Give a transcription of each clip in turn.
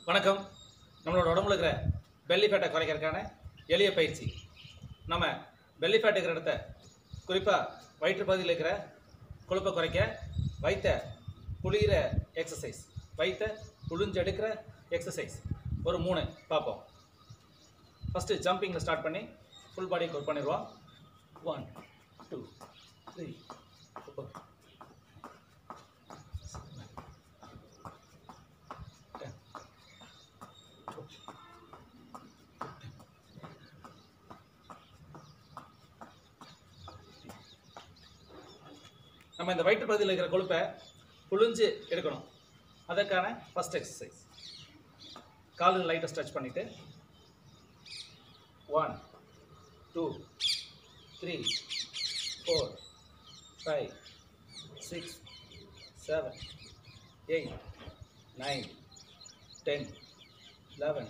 வணக்கம். நம்மளோட உடம்புல இருக்கிற பெல்லி ஃபேட்டை குறைக்கிறதுக்கான எளிய பயிற்சி. நம்ம பெல்லி ஃபேட் இருக்கிற இடத்த குறிப்பாக வயிற்று பகுதியில் இருக்கிற கொழுப்பை குறைக்க வயிற்றை புளிகிற எக்ஸசைஸ், வயிற்றை புளிஞ்செடுக்கிற எக்ஸசைஸ் ஒரு 3 பார்ப்போம். ஃபஸ்ட்டு ஜம்பிங்கில் ஸ்டார்ட் பண்ணி ஃபுல் பாடி ஒர்க் பண்ணிடுவோம். 1 2 3 4 நம்ம இந்த வயிற்று பகுதியில் இருக்கிற கொழுப்பை புளிஞ்சு எடுக்கணும். அதற்கான ஃபர்ஸ்ட் எக்ஸசைஸ், காலுக்கு லைட்டாக ஸ்ட்ரெச் பண்ணிவிட்டு 1 2 3 4 5 6 7 8 9 10 11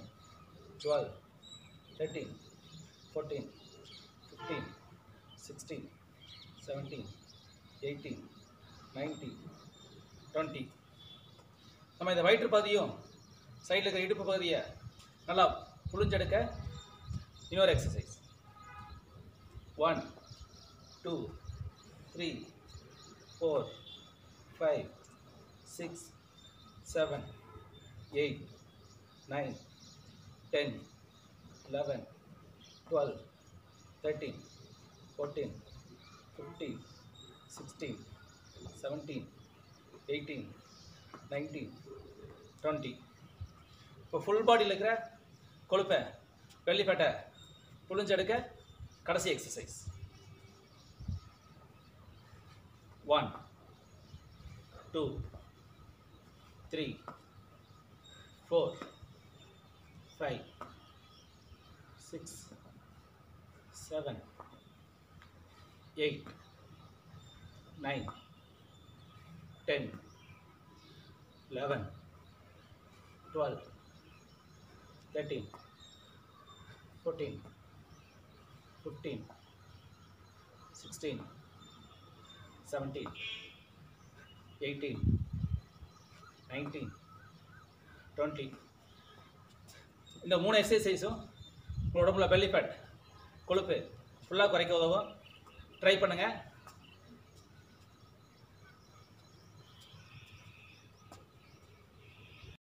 12 13 14 15 16 17 18 19 20. நம்ம இந்த வயிற்று பகுதியும் சைடில் இருக்கிற இடுப்பு பகுதியை நல்லா புளிஞ்செடுக்க இன்னொரு எக்ஸசைஸ். 1 2 3 4 5 6 7 8 9 10 11 12 13 14 15 16 17 18 19 20. இப்போ ஃபுல் பாடியில் இருக்கிற கொழுப்பை பெல்லி ஃபேட்டை புளிஞ்செடுக்க கடைசி எக்ஸசைஸ். 1 2 3 4 5 6 7 8 9 10 11 12 13 14 15 16 17 18 19 20. இந்த 3 எக்ஸசைஸும் உங்கள் உடம்புல பெல்லி ஃபேட் கொழுப்பு ஃபுல்லாக குறைக்க உதவும். ட்ரை பண்ணுங்கள்.